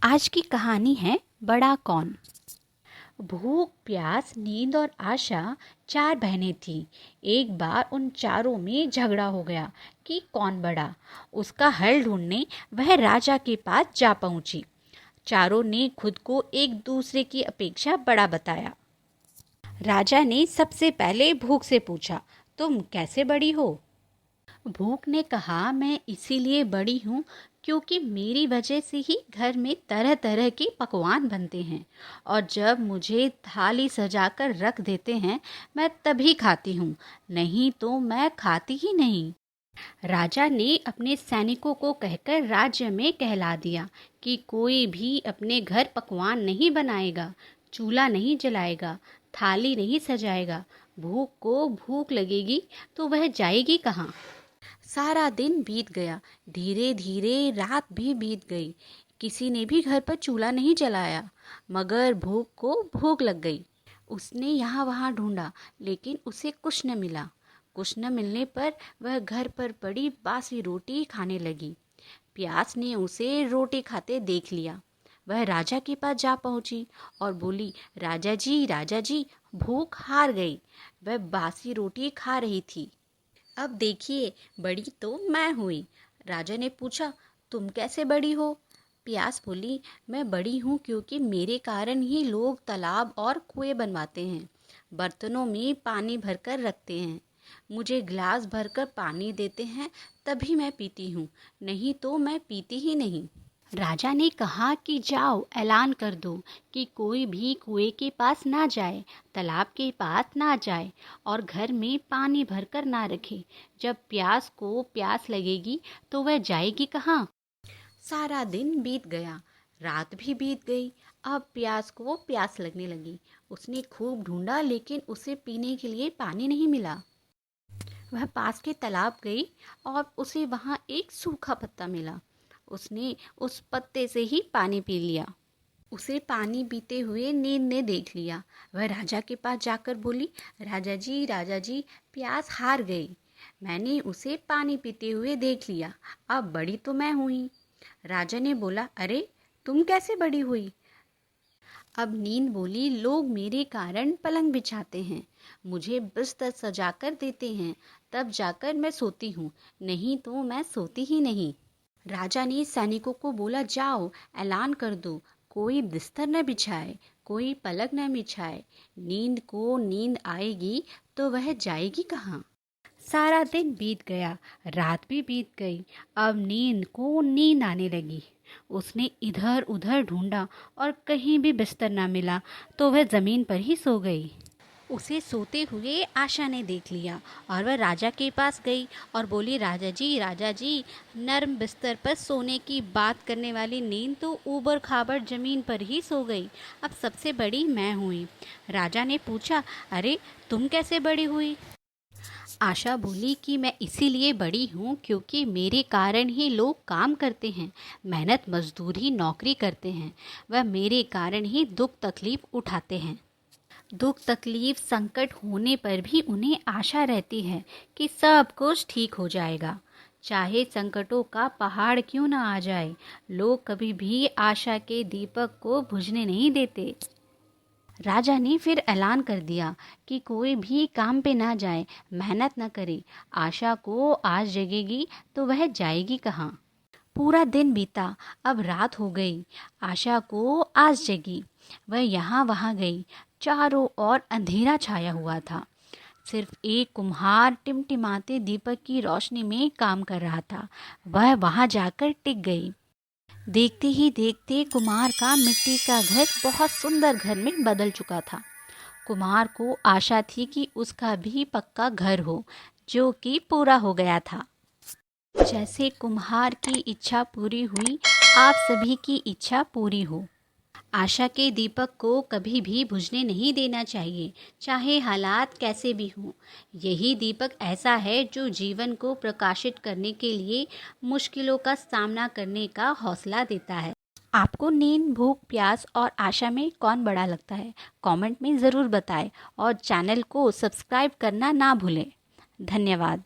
आज की कहानी है बड़ा कौन। भूख, प्यास, नींद और आशा 4 बहनें थीं। एक बार उन चारों में झगड़ा हो गया कि कौन बड़ा। उसका हल ढूंढने वह राजा के पास जा पहुंची। चारों ने खुद को एक दूसरे की अपेक्षा बड़ा बताया। राजा ने सबसे पहले भूख से पूछा, तुम कैसे बड़ी हो? भूख ने कहा, मैं इसीलिए बड़ी हूँ क्योंकि मेरी वजह से ही घर में तरह तरह के पकवान बनते हैं और जब मुझे थाली सजाकर रख देते हैं मैं तभी खाती हूँ, नहीं तो मैं खाती ही नहीं। राजा ने अपने सैनिकों को कहकर राज्य में कहला दिया कि कोई भी अपने घर पकवान नहीं बनाएगा, चूल्हा नहीं जलाएगा, थाली नहीं सजाएगा। भूख को भूख लगेगी तो वह जाएगी कहाँ। सारा दिन बीत गया, धीरे धीरे रात भी बीत गई। किसी ने भी घर पर चूल्हा नहीं जलाया, मगर भूख को भूख लग गई। उसने यहाँ वहाँ ढूंढा लेकिन उसे कुछ न मिला। कुछ न मिलने पर वह घर पर पड़ी बासी रोटी खाने लगी। प्यास ने उसे रोटी खाते देख लिया। वह राजा के पास जा पहुंची और बोली, राजा जी, भूख हार गई। वह बासी रोटी खा रही थी। अब देखिए, बड़ी तो मैं हुई। राजा ने पूछा, तुम कैसे बड़ी हो? प्यास बोली, मैं बड़ी हूँ क्योंकि मेरे कारण ही लोग तालाब और कुएं बनवाते हैं, बर्तनों में पानी भरकर रखते हैं, मुझे गिलास भरकर पानी देते हैं, तभी मैं पीती हूँ, नहीं तो मैं पीती ही नहीं। राजा ने कहा कि जाओ ऐलान कर दो कि कोई भी कुएं के पास ना जाए, तालाब के पास ना जाए और घर में पानी भरकर ना रखे। जब प्यास को प्यास लगेगी तो वह जाएगी कहाँ। सारा दिन बीत गया, रात भी बीत गई। अब प्यास को प्यास लगने लगी। उसने खूब ढूंढा लेकिन उसे पीने के लिए पानी नहीं मिला। वह पास के तालाब गई और उसे वहाँ एक सूखा पत्ता मिला। उसने उस पत्ते से ही पानी पी लिया। उसे पानी पीते हुए नींद ने देख लिया। वह राजा के पास जाकर बोली, राजा जी, प्यास हार गई। मैंने उसे पानी पीते हुए देख लिया, अब बड़ी तो मैं हुई। राजा ने बोला, अरे तुम कैसे बड़ी हुई? अब नींद बोली, लोग मेरे कारण पलंग बिछाते हैं, मुझे बिस्तर सजाकर देते हैं, तब जाकर मैं सोती हूँ, नहीं तो मैं सोती ही नहीं। राजा ने सैनिकों को बोला, जाओ ऐलान कर दो, कोई बिस्तर न बिछाए, कोई पलंग न बिछाए। नींद को नींद आएगी तो वह जाएगी कहाँ। सारा दिन बीत गया, रात भी बीत गई। अब नींद को नींद आने लगी। उसने इधर उधर ढूंढा और कहीं भी बिस्तर न मिला तो वह जमीन पर ही सो गई। उसे सोते हुए आशा ने देख लिया और वह राजा के पास गई और बोली, राजा जी, नर्म बिस्तर पर सोने की बात करने वाली नींद तो ऊबड़ खाबड़ जमीन पर ही सो गई। अब सबसे बड़ी मैं हुई। राजा ने पूछा, अरे तुम कैसे बड़ी हुई? आशा बोली कि मैं इसीलिए बड़ी हूँ क्योंकि मेरे कारण ही लोग काम करते हैं, मेहनत मजदूरी नौकरी करते हैं। वह मेरे कारण ही दुख तकलीफ उठाते हैं। दुख तकलीफ संकट होने पर भी उन्हें आशा रहती है कि सब कुछ ठीक हो जाएगा, चाहे संकटों का पहाड़ क्यों ना आ जाए। लोग कभी भी आशा के दीपक को बुझने नहीं देते। राजा ने फिर ऐलान कर दिया कि कोई भी काम पे ना जाए, मेहनत न करे। आशा को आज जगेगी तो वह जाएगी कहाँ। पूरा दिन बीता, अब रात हो गई। आशा को आज जगी। वह यहाँ वहाँ गई। चारों ओर अंधेरा छाया हुआ था। सिर्फ एक कुम्हार टिमटिमाते दीपक की रोशनी में काम कर रहा था। वह वहाँ जाकर टिक गई। देखते ही देखते कुम्हार का मिट्टी का घर बहुत सुंदर घर में बदल चुका था। कुम्हार को आशा थी कि उसका भी पक्का घर हो, जो कि पूरा हो गया था। जैसे कुम्हार की इच्छा पूरी हुई, आप सभी की इच्छा पूरी हो। आशा के दीपक को कभी भी बुझने नहीं देना चाहिए, चाहे हालात कैसे भी हों। यही दीपक ऐसा है जो जीवन को प्रकाशित करने के लिए मुश्किलों का सामना करने का हौसला देता है। आपको नींद, भूख, प्यास और आशा में कौन बड़ा लगता है? कमेंट में ज़रूर बताएं और चैनल को सब्सक्राइब करना ना भूलें। धन्यवाद।